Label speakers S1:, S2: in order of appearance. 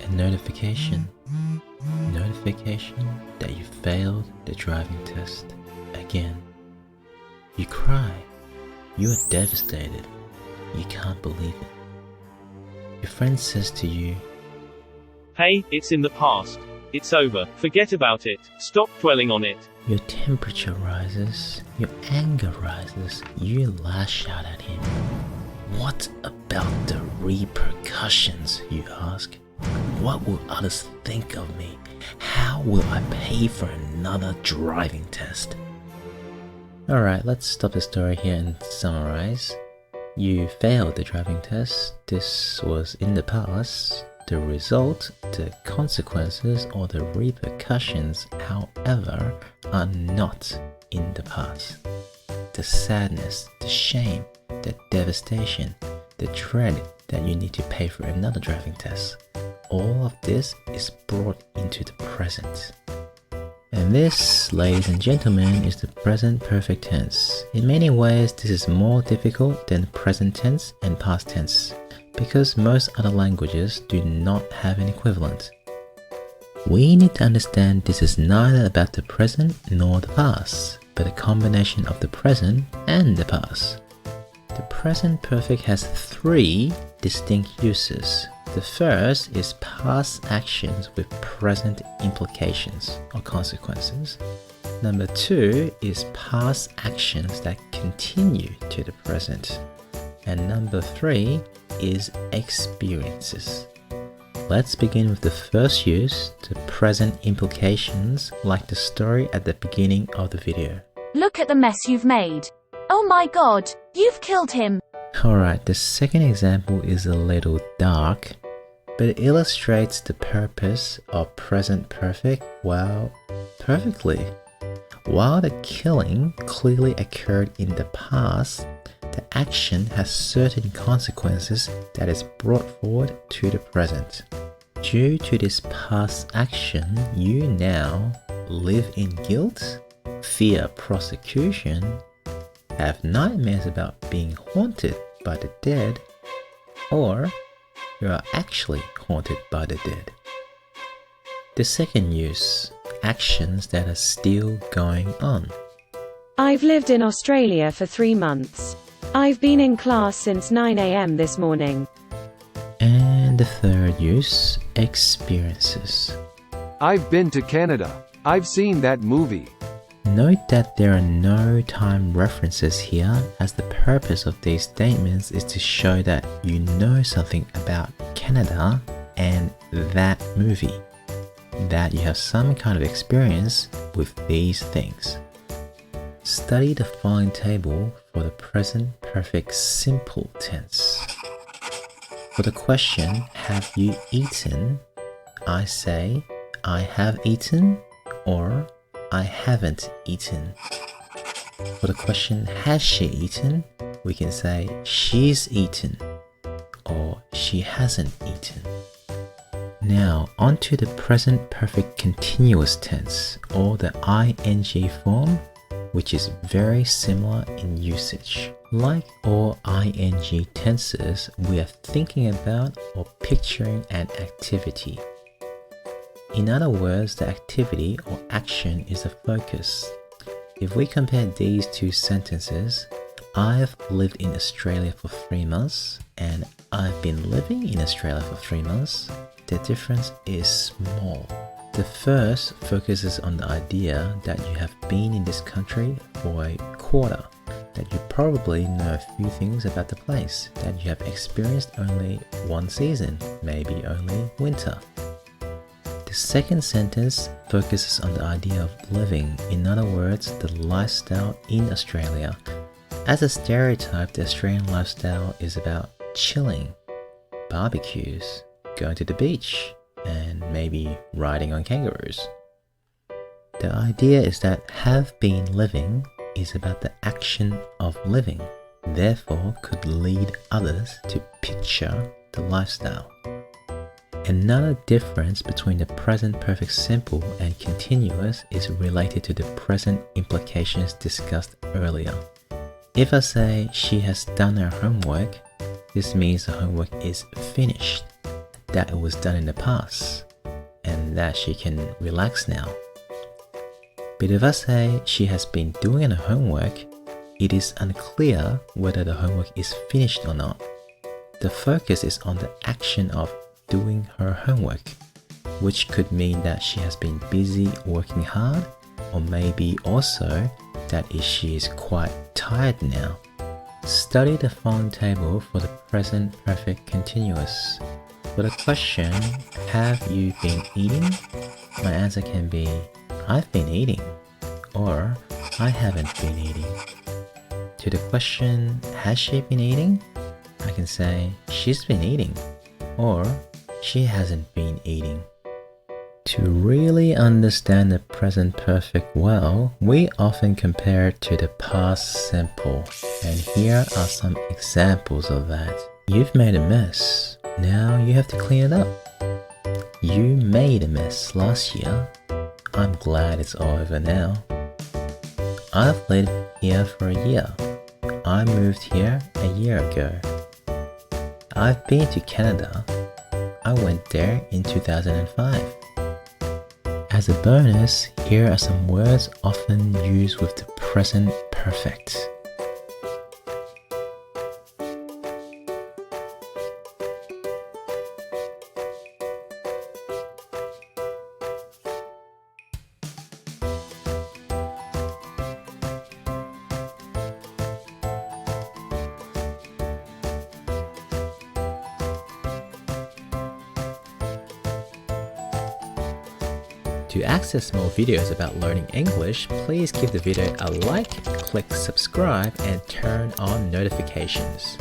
S1: a notification. Notification that you failed the driving test again. You cry. You are devastated. You can't believe it. Your friend says to you,
S2: "Hey, it's in the past. It's over. Forget about it. Stop dwelling on it."
S1: Your temperature rises, your anger rises, you lash out at him. What about the repercussions, you ask? What will others think of me? How will I pay for another driving test? Alright, let's stop the story here and summarize. You failed the driving test. This was in the past. The result, the consequences, or the repercussions, however, are not in the past. The sadness, the shame, the devastation, the dread that you need to pay for another driving test. All of this is brought into the present. And this, ladies and gentlemen, is the present perfect tense. In many ways, this is more difficult than present tense and past tense, because most other languages do not have an equivalent. We need to understand this is neither about the present nor the past, but a combination of the present and the past. The present perfect has three distinct uses. The first is past actions with present implications or consequences. Number two is past actions that continue to the present. And number three is experiences. Let's begin with the first use, the present implications, like the story at the beginning of the video.
S3: Look at the mess you've made. Oh my god, you've killed him.
S1: Alright, the second example is a little dark, but it illustrates the purpose of present perfect perfectly. While the killing clearly occurred in the past, the action has certain consequences that is brought forward to the present. Due to this past action, you now live in guilt, fear prosecution, have nightmares about being haunted by the dead, or you are actually haunted by the dead. The second use, actions that are still going on.
S4: I've lived in Australia for 3 months. I've been in class since 9 a.m. this morning.
S1: And the third use, experiences.
S5: I've been to Canada. I've seen that movie.
S1: Note that there are no time references here, as the purpose of these statements is to show that you know something about Canada and that movie, that you have some kind of experience with these things. Study the following table for the present perfect simple tense. For the question, have you eaten? I say, I have eaten, or I haven't eaten. For the question, has she eaten? We can say, she's eaten, or she hasn't eaten. Now, on to the present perfect continuous tense, or the ing form, which is very similar in usage. Like all ing tenses, we are thinking about or picturing an activity. In other words, the activity or action is the focus. If we compare these two sentences, I've lived in Australia for 3 months and I've been living in Australia for 3 months, the difference is small. The first focuses on the idea that you have been in this country for a quarter, that you probably know a few things about the place, that you have experienced only one season, maybe only winter. The second sentence focuses on the idea of living, in other words, the lifestyle in Australia. As a stereotype, the Australian lifestyle is about chilling, barbecues, going to the beach, and maybe riding on kangaroos. The idea is that have been living is about the action of living, therefore could lead others to picture the lifestyle. Another difference between the present perfect simple and continuous is related to the present implications discussed earlier. If I say she has done her homework, this means the homework is finished. that it was done in the past and that she can relax now. Bideva say she has been doing her homework. It is unclear whether the homework is finished or not. The focus is on the action of doing her homework, which could mean that she has been busy working hard, or maybe also that she is quite tired now. Study the following table for the present perfect continuous. For the question, have you been eating? My answer can be, I've been eating, or I haven't been eating. To the question, has she been eating? I can say, she's been eating, or she hasn't been eating. To really understand the present perfect well, we often compare it to the past simple. And here are some examples of that. You've made a mess. Now you have to clean it up. You made a mess last year. I'm glad it's all over now. I've lived here for a year. I moved here a year ago. I've been to Canada. I went there in 2005. As a bonus, here are some words often used with the present perfect. To access more videos about learning English, please give the video a like, click subscribe, and turn on notifications.